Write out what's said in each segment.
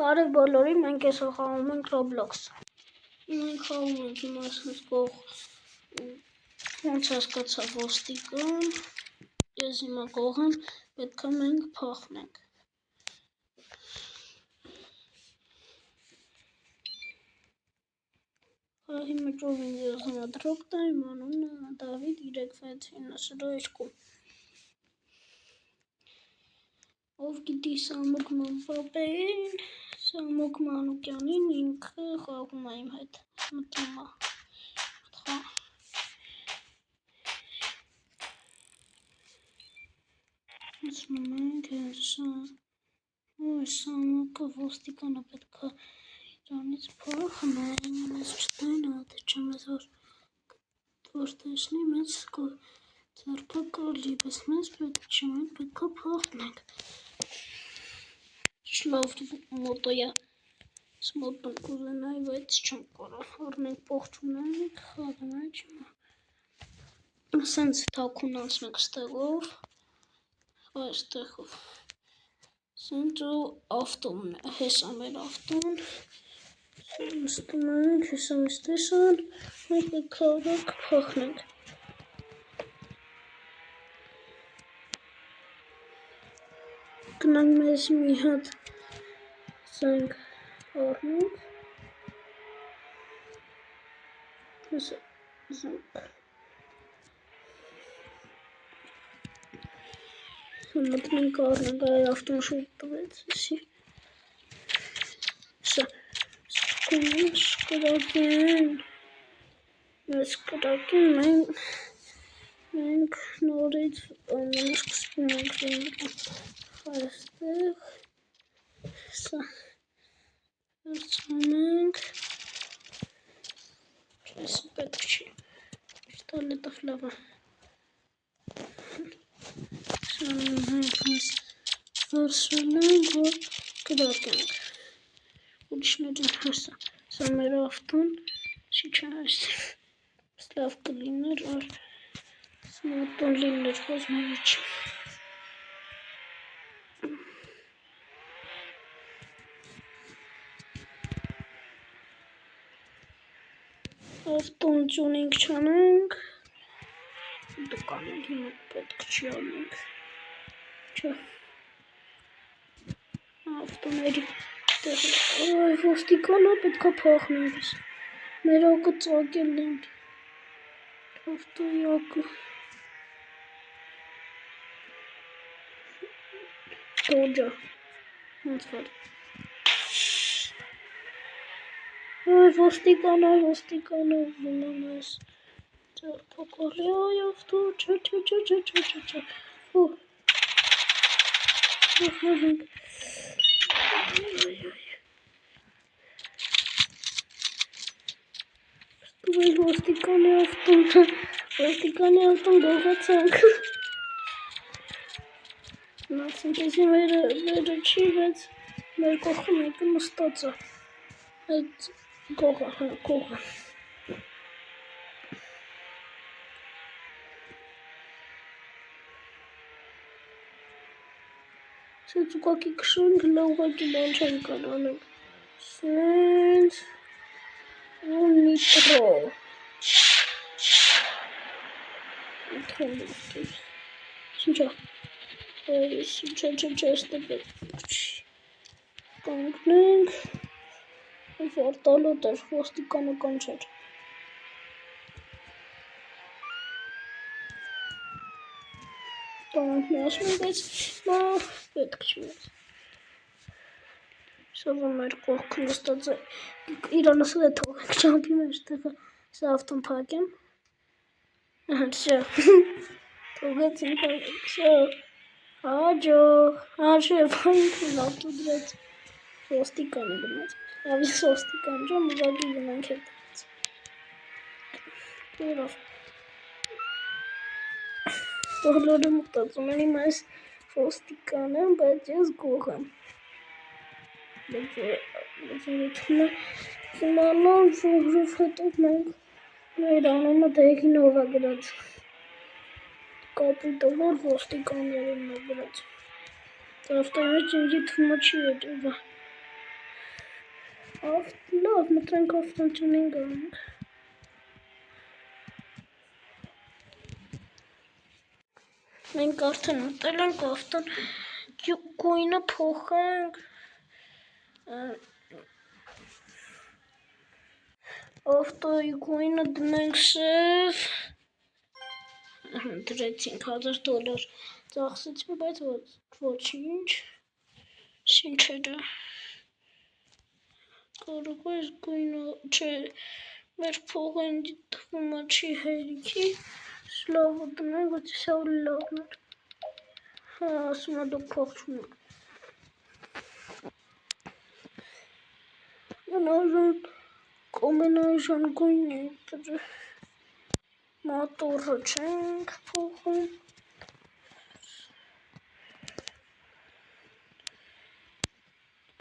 Բարև բոլորին, մենք այսօր խաղում ենք Roblox։ Մենք խաղում ենք հիմա ասենց կող ոնց հասկացա ոստիկան։ Ես հիմա կող եմ, պետք է մենք փախնենք։ Հիմա ճով ինձ ես հիմա դրոպ տա, իմ անունը Դավիթ 3692։ Ով գիտի Սամուկ Մամպապեին, Սամուկ Մանուկյանին, ինքը խաղում է իմ հետ, մտնում է։ Ասում ենք Սամուկը ոստիկանը պետք է իրանից փախնեն, մեզ չտենա, թե չէ մեզ որ տեսնի մեզ ձեռքը կալի, բայց մեզ պետք չէ, մենք պետք է փախնենք։ Լավ մոտոյա սմոտն կուզենայի, բայց չեմ կարող, առնենք պողջունենք, խաղանաչ սենց թաքուն անցնենք ստեղով, այստեղով, սենց ու ավտոմն է, հեսա մեր ավտոն, նստում ենք, հեսա մեզ տեսան, մենք պետք է օրակ փախնենք։ Գնանք մեզ մի հատ զենք առնենք, զենք, մտնենք առնենք, այ ավտոն շուտ տվեց, էսի, կրակեն, մեզ կրակեն, մենք նորից սկսվում ենք լինել, այստեղ, սա, վերցնում ենք, այսը պետք չի, պիստոլետով լավ է, մենք մեզ վերցրել ենք, որ կրակենք, ուրիշներին հասա, սա մեր ավտոն, չի չէ այստեղ, լավ կլիներ, որ սմոտոն լիներ, խոզմերի չի։ Ավտոն ճունինգ չանենք, դուկանենք հիմա պետք չի անենք, չէ, ավտոների տեղ, այ ոստիկանա պետք է փախնենք, մեր ակը ծակել են, ավտոյի ակը, դոջա, ոնց վար, այ ոստիկանա, ուզում եմ ես, ձերպակալի, այ ավտո, չէ, ոստիկանի ավտոն գողացանք, նացինք էսի մերը չի, բայց մեր կողքը մեկը նստած է, այդ կողը, սենց ուկակի կշենք, լավակի բան չենք անանենք, սենց, ու նիտրո, ինչա, չէ, ստե պետք չի, կանգնենք, վարտալոտ էր, ոստիկանը կանչեր, տանանք միասնում, բայց պետք չի մեզ, սովը մեր կողքը նստած է, իրանասել է թողենք ճամպի մեր տեղը, սա ավտոն պակեմ, շա, թողեցին պակեմ, շա, հաջող, ինքն ավտո դրեց, ոստիկանը գնաց, ավիս ոստիկան ճամ, ուղագի գնանք հետից, կերով, բոլորը մտածում են իմ այս ոստիկան եմ, բայց ես գող եմ, իմանան, որով հետով մենք մեր անունը դեգինով է գրած, կապիտով ոստիկաններին է գրած, ավտոյի մեջ ինձի թումը չի ետևը, Լավ, մտրենք ավտոճանին գանք։ Մենք արդեն ուտել ենք ավտոն գույնը փոխենք։ Ավտոյի գույնը դնենք սև։ Դրեցինք $1000 ծախսեցին, բայց ոչինչ, շինչերը կարող է գույնը, չէ, մեր փողին դիտվում է չի հերիքի, լավը դնենք, բայց սա լավն էր, հա, ասում է դուք փող չունեք, կոմենաժան գույն է դրը, մատորը չենք փողում,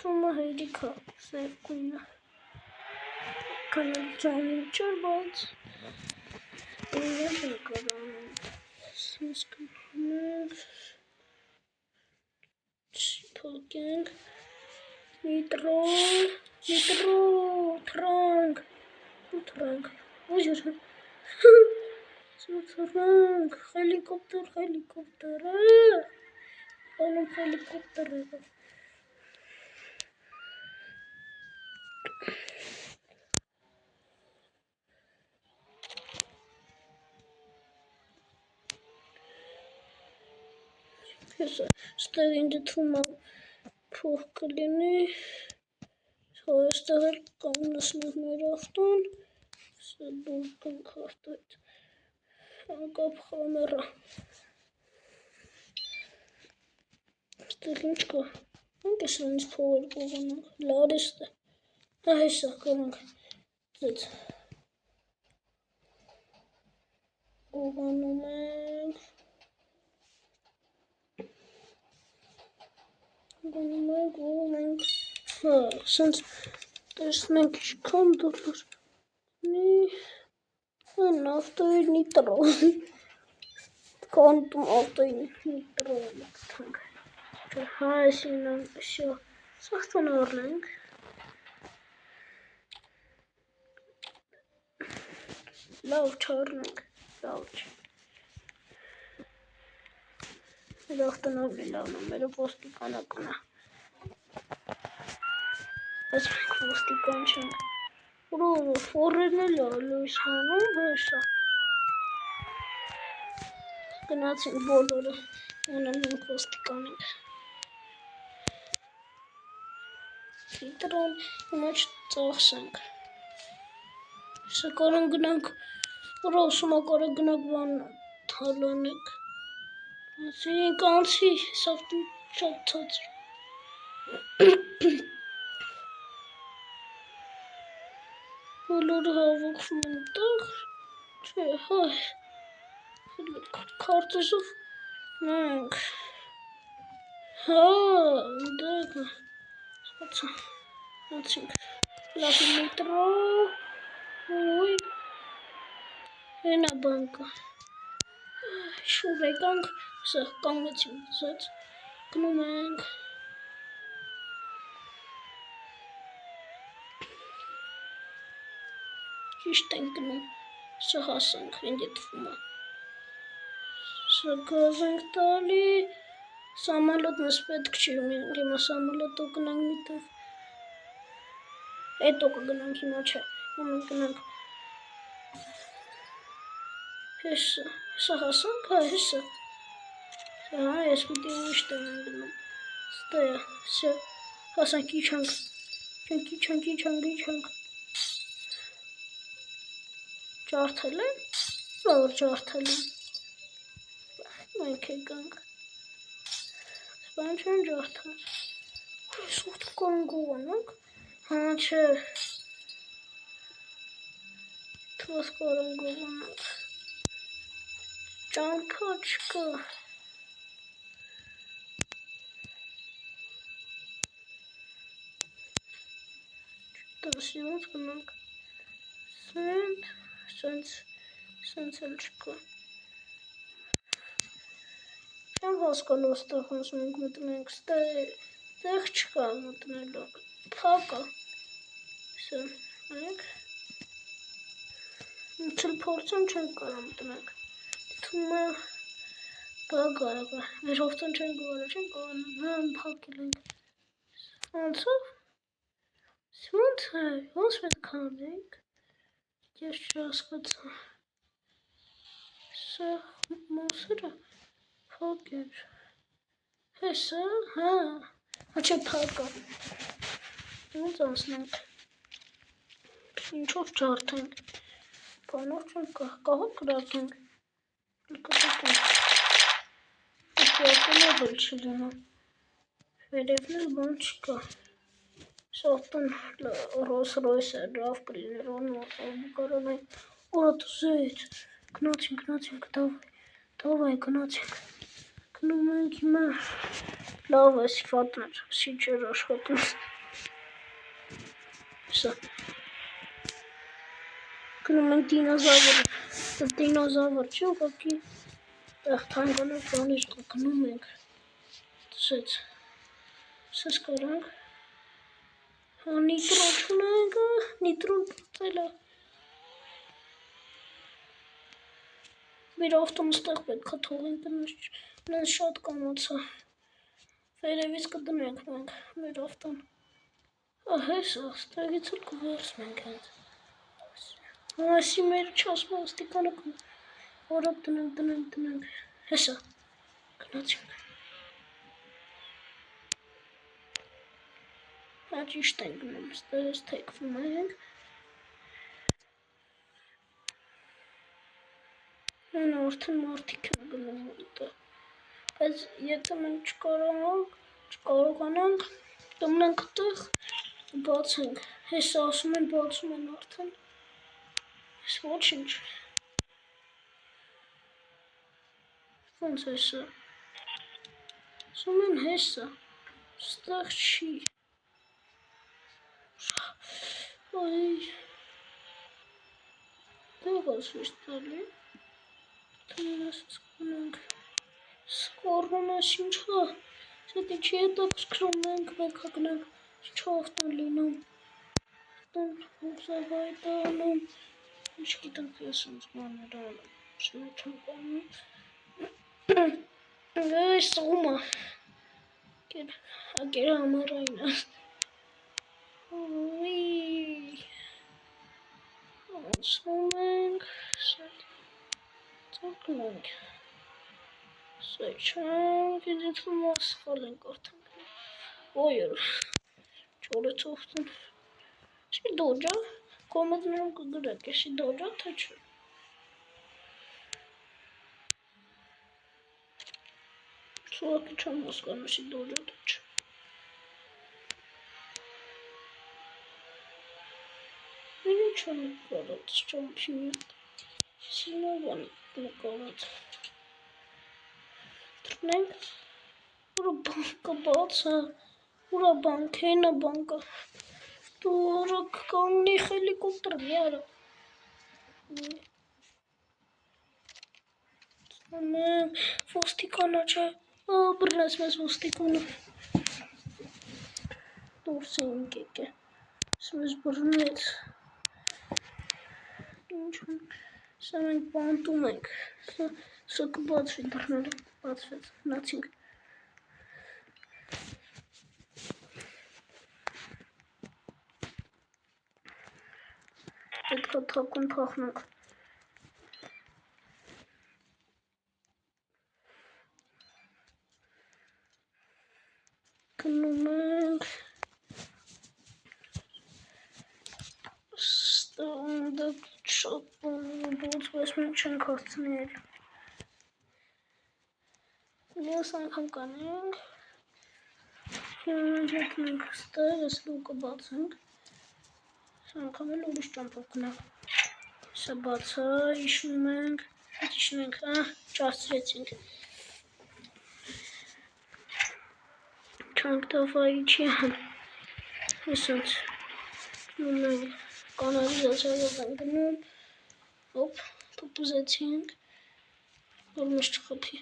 Թումը հերիքա, սև գույնը, կանալ ճանին չր, բայց գույնը շնկարանում, սենց կնհանենք, չիպակենք, նիտրո, թրանք, ուժր, թրանք, հելիկոպտերը, անում հելիկոպտերը, Ստեղ ինձ թվում է փող կլինի, այստեղ էլ կանգնեցնենք մեր ավտոն, սա դուրս գանք ավտոյից, անկապ խամերա, ստեղ ինչ կա, ենք ես անից փողեր կողանանք, լարիստ է, հեսա կրանք, ձեծ, կողանում ենք, հա, սենց տեսնենք ինչքան դոլար են ավտոյի նիտրո, կանտում ավտոյի նիտրո մկթանք, հա, այսինան, սաղթան առնենք, լավ չարնենք, լավ չէ, մեր ավտոն ավելի լավն է, մերը ոստիկանական է, Այս մենք ոստիկան չենք, որով ֆորերն էլ լույս հանում, հեսա, գնացինք բոլորը, անալ մենք ոստիկան ենք, Իտրոն հիմա չծախսենք, հեսա կարան գնանք, որով սումա կարա գնանք բան թալանեք, ասինք անցի, սավտի շատ ծածր, բոլորը հավոքվում են տեղ, չէ, հայ, քարտեզով մենք, հա, դեգը, հացինք, լավ միտրո, ոյ, հենա բանկը, շուր եկանք, սա կանգնեցինք, զած, գնում ենք, ճիշտ ենք գնում, սա հասանք, հենց եթվում է, սա գազ ենք տալի, սամալոտ մեզ պետք չի, հիմա սամալոտով գնանք միտև, հետո կգնանք հիմա չէ, հիմա գնանք, հեսա հասանք, հա, հեսա, հա, ես պիտի ուրիշ տեղ են գնում, ստա է, սա, հասանք իչանք, իչանք, ջարդել են, որ ջարդել են, մենք եկանք, սպան չեն ջարդել, սուղտ կան գողանանք, հա չէ, թվաս կարան գողանանք, ճամփա չկա, դասի ոնց գնանք, սենց էլ չկա, չեմ հասկանում ստեղ ոնց մենք մտնենք, ստեղ չկա մտնելու, փակ է, Սա, այք, Չլ փորձեմ չենք կարամ տնենք, դիթում է բագ արագա, մեր հովտան չենք գողարը չենք գողարը, նան պակել ենք, անցով, սյոնց է, ոնց պետք անենք, ես չասկացա, սա մոսերը պակեր, հեսա, հա, հաչե պակա, ոնց անցնենք, ինչով չարդենք, բանով չենք կահով կրակենք, կտակենք, Պակել է բլ չլինա, վերևն էլ բան չկա, սովտն Ռոս Ռոյս է, լավ կլիներ, կարան է, օրա տուզեյց, գնացինք, դավայ, գնացինք, գնում ենք հիմա, լավ է սիվատներ, սի չեր աշխատում, սա, գնում ենք դինոզավր չի ուղակի, տեղ թանկանով բանիշ գնում ենք, տսեց, սես կարանք, նիտրոն չունենք, նիտրոն պրտել է, մեր ավտոմս տեղ պետք է թողենք, նենց շատ կամացա, վերևից կդնենք մենք, մեր ավտոն, հեսա, ստեղից էլ կվերցնենք հենց, ասի մեր չասմա ոստիկանը կում, որապ դնենք, հեսա, գնացինք, հաճիշտ ենք գնում, ստեղից թեկվում ենք, Արդեն մարդիկ են գնում ուտը, բայց եթե մենք չկարողանանք, դմնենք տեղ ու բացենք, հեսա ասում են բացում են արդեն, ես ոչինչ, ոնց հեսա, ասում են հեսա, ստեղ չի, այ, դեղ ասվիշ տալի, Սկորվում ես ինչա, սետի չի հետաքրքրում մենք պետք է գնանք, ինչա ավտոն լինում, հոբզավայ տանում, ինչ գիտենք ես ոնց բաներ անում, շնոր չեմ կանում, այս սողումա, հակեր համարային է, անցնում ենք, Ծոքնենք, սա չանք, իդիթում ասխալ ենք արդենք, ոյր, չորեց ովտն, չի դոջա, կոմետներում կգրակ, եսի դոջա, թե չէ, սուակի չեմ հասկան, եսի դոջա, թե չէ, Մինի չեմ կարած, չեմ պիմյատ, սինավան նկարած, Տրնենք, ուրա բանկա բացա, ուրա բանկենա բանկա, դուրա կանգնի հելիկոպտր միարա, ոստիկանա չէ, բրնես մեզ ոստիկանա, դուրս էինք եկե, մեզ բրնեց, սա մենք բանտում ենք, սա կբացվի դրները, բացվեց, նացինք, պետք է թակուն փախնանք, գնում ենք, ստանդը շատ բոց, բայց մենք չենք հարցնել, ես անգամ կանենք, Ջետնենք ստեղ, ես լուկը բացենք, անգամ էլ ուրիշ ճամպով գնանք, սա բացա, իշնում ենք, ճարցրեցինք, չանք տավայի չի հան, հեսանց, գնում ենք, կանալիզացիայով ենք գնում, հոպ, պպուզեցինք, որ մեզ չխփի,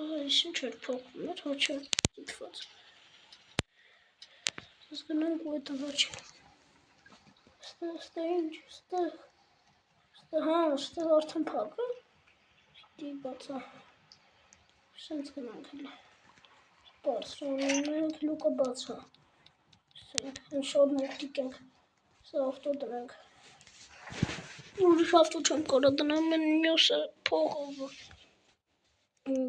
այս ինչ էր փոխվում էր, հոչ է դիտված, Զգնանք ու էտ առաջին։ Ստեղ ինչ, ստեղ արդեն փակ է։ Դի բացա։ Սենց գնանք հելի։ Բարձրանում ենք, լուկը բացա։ Շորն ուղտիկ ենք, սա ավտո դնենք։ Ուրիշ ավտո չեմ կարա դնեմ, մյուսը փողը,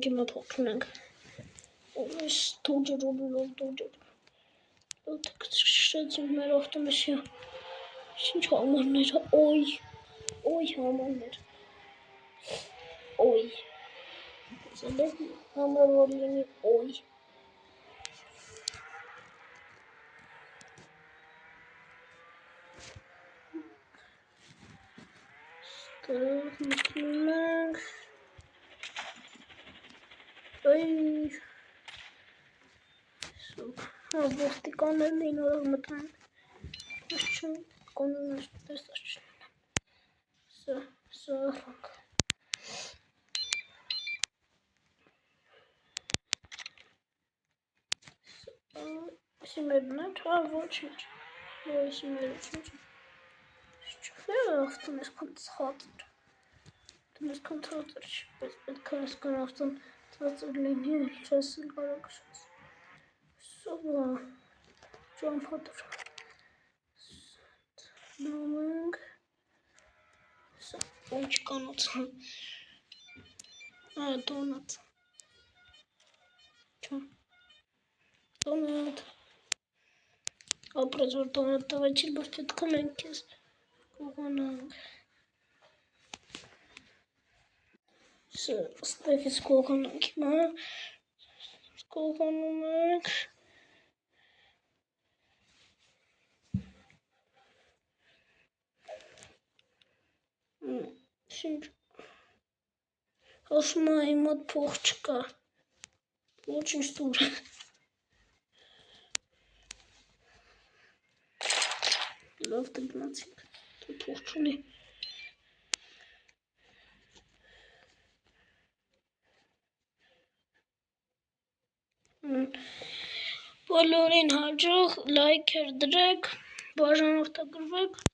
գիմը փող չունենք։ Ուրիշ դոջեր, կշրեցինք մեր ավտոմեսիա, ինչ համարներ, ոյ համարներ, սեբեք համար որ լինի, Ստեղ մտնում ենք, ոստիկաններն էին օրով մտնում, ես չեմ կոնումներ տեսած չնեմ, սա ախանք, եսի մերն է, ոչինչ, եսի մեր ոչինչ, չուղեր ավտոն եսքան ծխածր, պետք է եսքան ավտոն ծածր լինի, չես էլ կարա կշած, սովա, ճամփատր, նով ենք, սա, ինչ կանոց, դոնատ, դոնատ, ապրեց որ դոնատ տվեցիր, բայց պետք է մենք կեզ կողանանք, ստեղ ես կողանանք հիմա, կողանում ենք, Ինչ ասում է իմ մոտ փող չկա, ոչինչ տուր, լավ տնացինք, փող չունի, բոլորին հաջող լայքեր դրեք, բաժանորդագրվեք,